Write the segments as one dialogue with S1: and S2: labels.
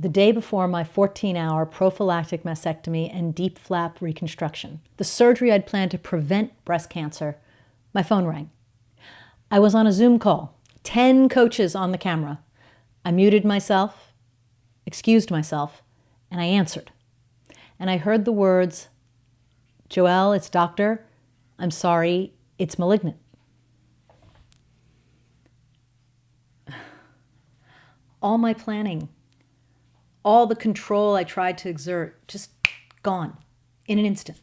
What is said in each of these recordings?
S1: the day before my 14-hour prophylactic mastectomy and deep flap reconstruction, the surgery I'd planned to prevent breast cancer, my phone rang. I was on a Zoom call, 10 coaches on the camera. I muted myself, excused myself, and I answered. And I heard the words, "Joelle, it's doctor. I'm sorry, it's malignant." All my planning, all the control I tried to exert, just gone in an instant.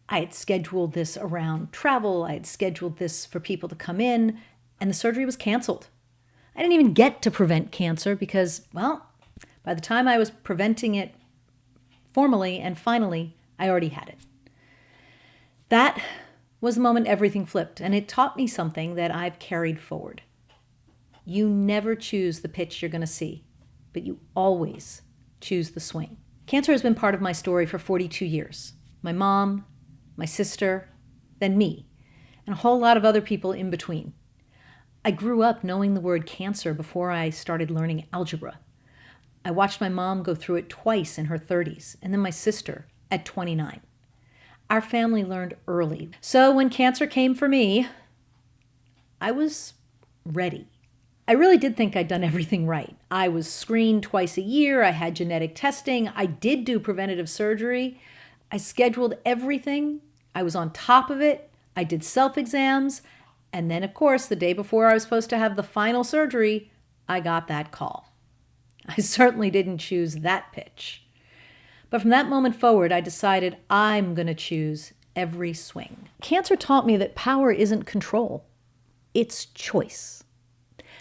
S1: I had scheduled this around travel. I had scheduled this for people to come in, and the surgery was canceled. I didn't even get to prevent cancer because, well, by the time I was preventing it formally and finally, I already had it. That was the moment everything flipped, and it taught me something that I've carried forward. You never choose the pitch you're going to see, but you always choose the swing. Cancer has been part of my story for 42 years. My mom, my sister, then me, and a whole lot of other people in between. I grew up knowing the word cancer before I started learning algebra. I watched my mom go through it twice in her 30s, and then my sister at 29. Our family learned early. So when cancer came for me, I was ready. I really did think I'd done everything right. I was screened twice a year. I had genetic testing. I did do preventative surgery. I scheduled everything. I was on top of it. I did self-exams. And then, of course, the day before I was supposed to have the final surgery, I got that call. I certainly didn't choose that pitch. But from that moment forward, I decided I'm going to choose every swing. Cancer taught me that power isn't control. It's choice.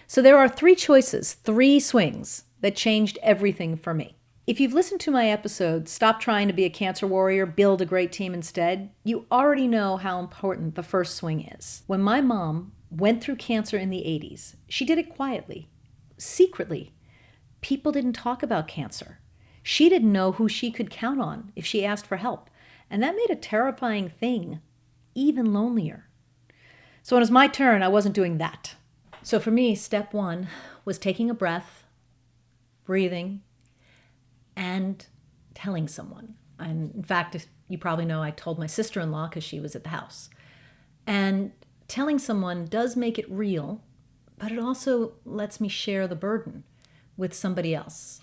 S1: So there are 3 choices, 3 swings that changed everything for me. If you've listened to my episode, Stop Trying to Be a Cancer Warrior, Build a Great Team Instead, you already know how important the first swing is. When my mom went through cancer in the 80s, she did it quietly, secretly. People didn't talk about cancer. She didn't know who she could count on if she asked for help. And that made a terrifying thing even lonelier. So when it was my turn, I wasn't doing that. So for me, step 1 was taking a breath, breathing, and telling someone. And in fact, you probably know I told my sister-in-law because she was at the house. And telling someone does make it real, but it also lets me share the burden with somebody else.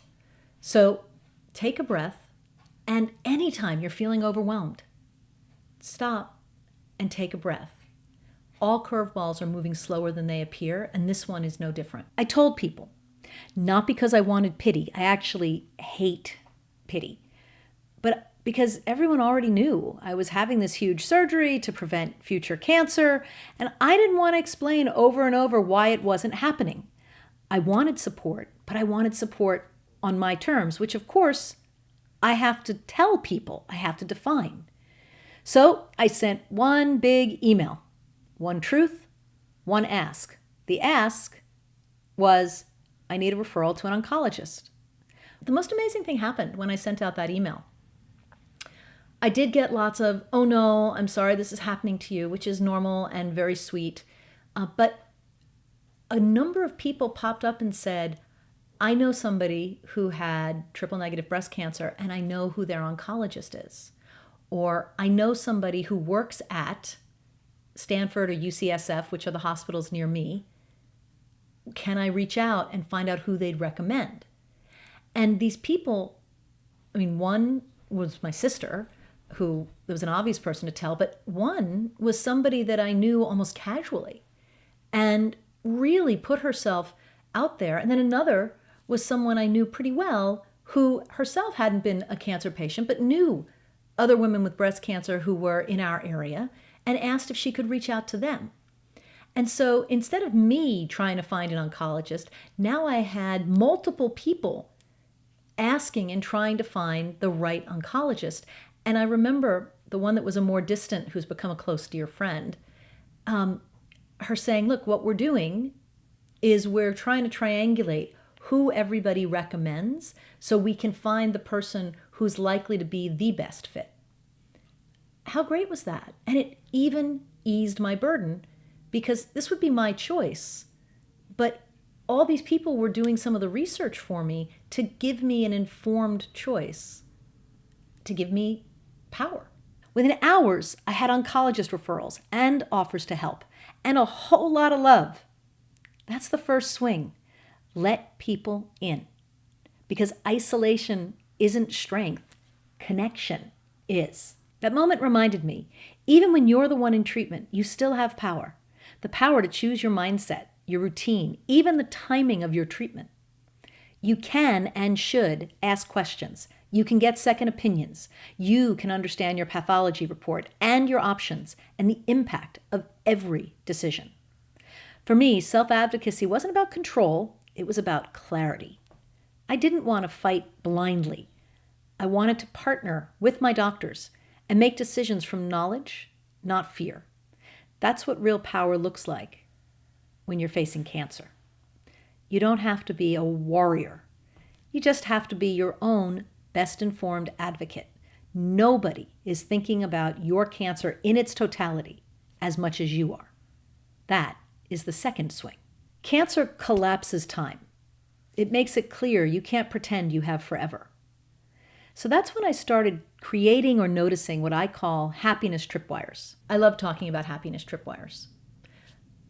S1: So take a breath, and anytime you're feeling overwhelmed, stop and take a breath. All curveballs are moving slower than they appear, and this one is no different. I told people, not because I wanted pity. I actually hate pity. But because everyone already knew I was having this huge surgery to prevent future cancer, and I didn't want to explain over and over why it wasn't happening. I wanted support, but I wanted support on my terms, which of course I have to tell people, I have to define. So I sent one big email. One truth, one ask. The ask was, I need a referral to an oncologist. The most amazing thing happened when I sent out that email. I did get lots of, "Oh no, I'm sorry this is happening to you," which is normal and very sweet. But a number of people popped up and said, "I know somebody who had triple negative breast cancer and I know who their oncologist is." Or, "I know somebody who works at Stanford or UCSF, which are the hospitals near me. Can I reach out and find out who they'd recommend?" And these people, one was my sister, who was an obvious person to tell, but one was somebody that I knew almost casually and really put herself out there. And then another was someone I knew pretty well who herself hadn't been a cancer patient, but knew other women with breast cancer who were in our area, and asked if she could reach out to them. And so instead of me trying to find an oncologist, now I had multiple people asking and trying to find the right oncologist. And I remember the one that was a more distant, who's become a close dear friend, her saying, "Look, what we're doing is we're trying to triangulate who everybody recommends so we can find the person who's likely to be the best fit." How great was that? And it even eased my burden because this would be my choice. But all these people were doing some of the research for me to give me an informed choice, to give me power. Within hours, I had oncologist referrals and offers to help and a whole lot of love. That's the first swing. Let people in. Because isolation isn't strength, connection is. That moment reminded me, even when you're the one in treatment, you still have power. The power to choose your mindset, your routine, even the timing of your treatment. You can and should ask questions. You can get second opinions. You can understand your pathology report and your options and the impact of every decision. For me, self-advocacy wasn't about control. It was about clarity. I didn't want to fight blindly. I wanted to partner with my doctors and make decisions from knowledge, not fear. That's what real power looks like when you're facing cancer. You don't have to be a warrior. You just have to be your own best informed advocate. Nobody is thinking about your cancer in its totality as much as you are. That is the second swing. Cancer collapses time. It makes it clear you can't pretend you have forever. So that's when I started creating or noticing what I call happiness tripwires. I love talking about happiness tripwires.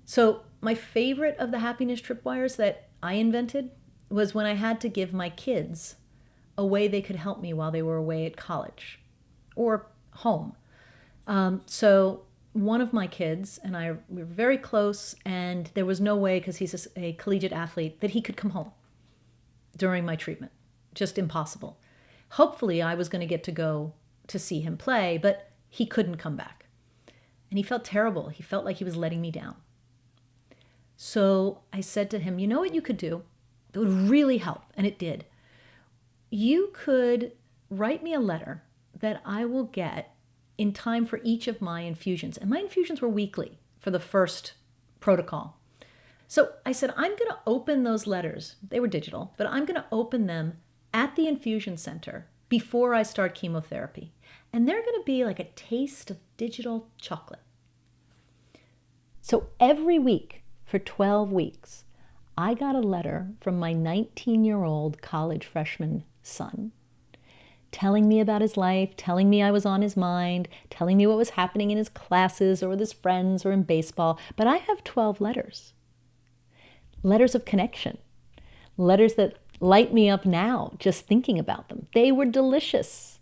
S1: So my favorite of the happiness tripwires that I invented was when I had to give my kids a way they could help me while they were away at college or home. So one of my kids and I were very close, and there was no way, because he's a collegiate athlete, that he could come home during my treatment. Just impossible. Hopefully I was going to get to go to see him play, but he couldn't come back. And he felt terrible. He felt like he was letting me down. So I said to him, you know what you could do that would really help? And it did. You could write me a letter that I will get in time for each of my infusions. And my infusions were weekly for the first protocol. So I said, I'm going to open those letters. They were digital, but I'm going to open them at the infusion center before I start chemotherapy. And they're going to be like a taste of digital chocolate. So every week for 12 weeks, I got a letter from my 19-year-old college freshman son telling me about his life, telling me I was on his mind, telling me what was happening in his classes or with his friends or in baseball. But I have 12 letters. Letters of connection. Letters that light me up now just thinking about them. They were delicious.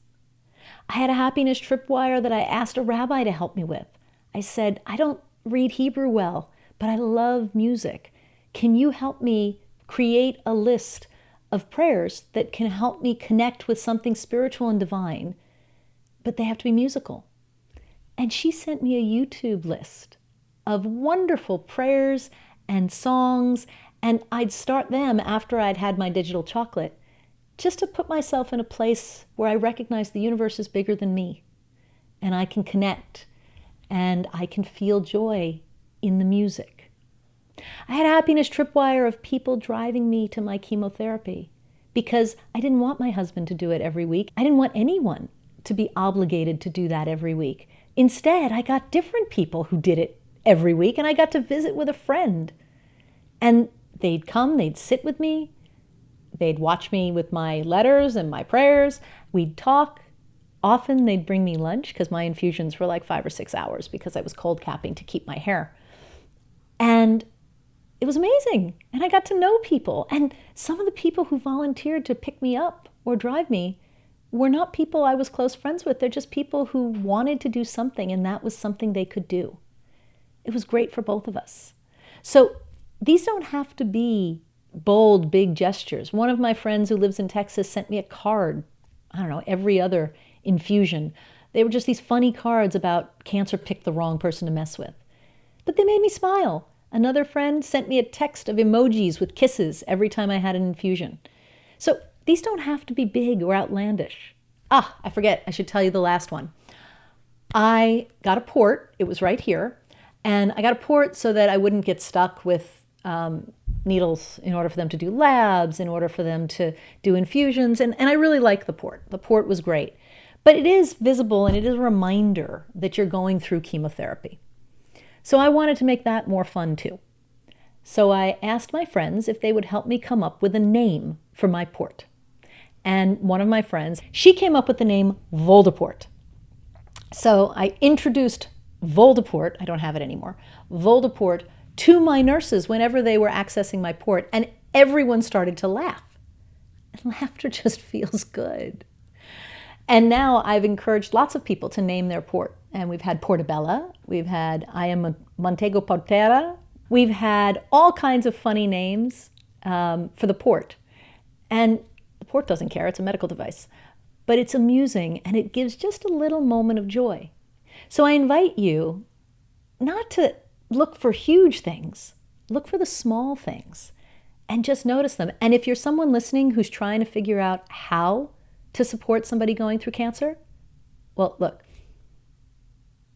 S1: I had a happiness tripwire that I asked a rabbi to help me with. I said, I don't read Hebrew well, but I love music. Can you help me create a list of prayers that can help me connect with something spiritual and divine, but they have to be musical? And she sent me a YouTube list of wonderful prayers and songs, and I'd start them after I'd had my digital chocolate, just to put myself in a place where I recognize the universe is bigger than me, and I can connect, and I can feel joy in the music. I had a happiness tripwire of people driving me to my chemotherapy because I didn't want my husband to do it every week. I didn't want anyone to be obligated to do that every week. Instead, I got different people who did it every week, and I got to visit with a friend. And they'd come, they'd sit with me, they'd watch me with my letters and my prayers, we'd talk. Often they'd bring me lunch because my infusions were like 5 or 6 hours because I was cold capping to keep my hair. And it was amazing. And I got to know people. And some of the people who volunteered to pick me up or drive me were not people I was close friends with. They're just people who wanted to do something, and that was something they could do. It was great for both of us. So these don't have to be bold, big gestures. One of my friends who lives in Texas sent me a card, I don't know, every other infusion. They were just these funny cards about cancer picked the wrong person to mess with. But they made me smile. Another friend sent me a text of emojis with kisses every time I had an infusion. So these don't have to be big or outlandish. I forget, I should tell you the last one. I got a port, it was right here, and I got a port so that I wouldn't get stuck with needles in order for them to do labs, in order for them to do infusions, and I really like the port. The port was great. But it is visible, and it is a reminder that you're going through chemotherapy. So I wanted to make that more fun too. So I asked my friends if they would help me come up with a name for my port. And one of my friends, she came up with the name Voldeport. So I introduced Voldeport, I don't have it anymore, Voldeport to my nurses whenever they were accessing my port, and everyone started to laugh. And laughter just feels good. And now I've encouraged lots of people to name their port. And we've had Portabella, we've had I am Montego Portera, we've had all kinds of funny names for the port. And the port doesn't care, it's a medical device. But it's amusing and it gives just a little moment of joy. So I invite you not to look for huge things, look for the small things and just notice them. And if you're someone listening who's trying to figure out how to support somebody going through cancer, well, look,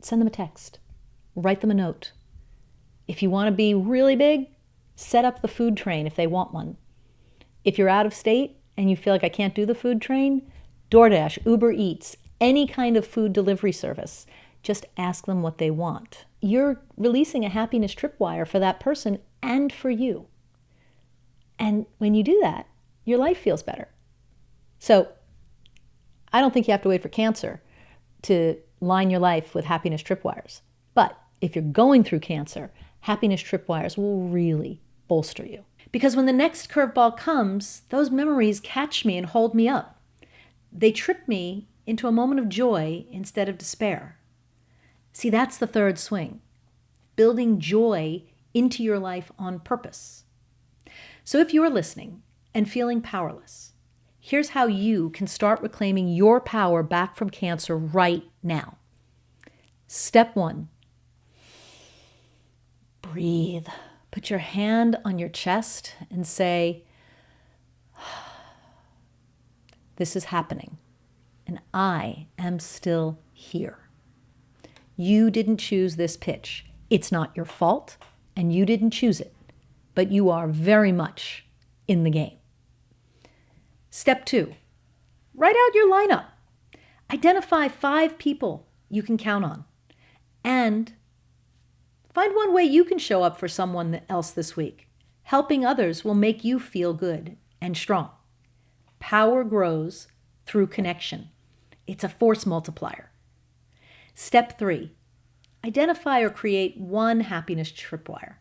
S1: send them a text, write them a note. If you want to be really big, set up the food train if they want one. If you're out of state and you feel like I can't do the food train, DoorDash, Uber Eats, any kind of food delivery service, just ask them what they want. You're releasing a happiness tripwire for that person and for you. And when you do that, your life feels better. So I don't think you have to wait for cancer to line your life with happiness tripwires. But if you're going through cancer, happiness tripwires will really bolster you. Because when the next curveball comes, those memories catch me and hold me up. They trip me into a moment of joy instead of despair. See, that's the third swing. Building joy into your life on purpose. So if you're listening and feeling powerless, here's how you can start reclaiming your power back from cancer right now. Step 1, breathe. Put your hand on your chest and say, this is happening, and I am still here. You didn't choose this pitch. It's not your fault, and you didn't choose it, but you are very much in the game. Step 2, write out your lineup. Identify 5 people you can count on, and find one way you can show up for someone else this week. Helping others will make you feel good and strong. Power grows through connection. It's a force multiplier. Step 3, identify or create one happiness tripwire.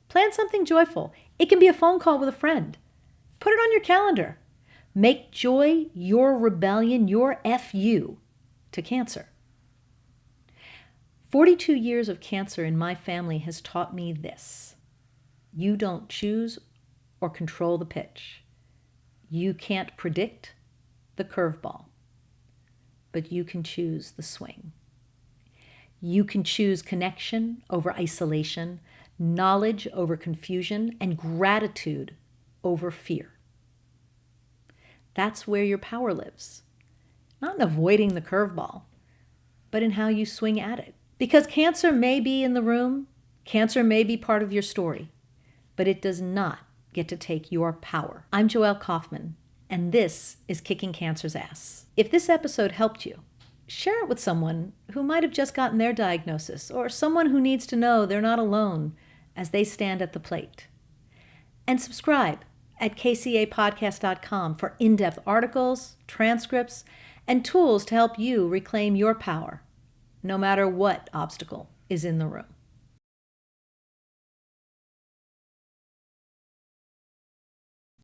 S1: Plan something joyful. It can be a phone call with a friend. Put it on your calendar. Make joy your rebellion, your FU to cancer. 42 years of cancer in my family has taught me this. You don't choose or control the pitch. You can't predict the curveball, but you can choose the swing. You can choose connection over isolation, knowledge over confusion, and gratitude over fear. That's where your power lives. Not in avoiding the curveball, but in how you swing at it. Because cancer may be in the room, cancer may be part of your story, but it does not get to take your power. I'm Joelle Kaufman, and this is Kicking Cancer's Ass. If this episode helped you, share it with someone who might have just gotten their diagnosis, or someone who needs to know they're not alone as they stand at the plate. And subscribe at kcapodcast.com for in-depth articles, transcripts, and tools to help you reclaim your power, no matter what obstacle is in the room.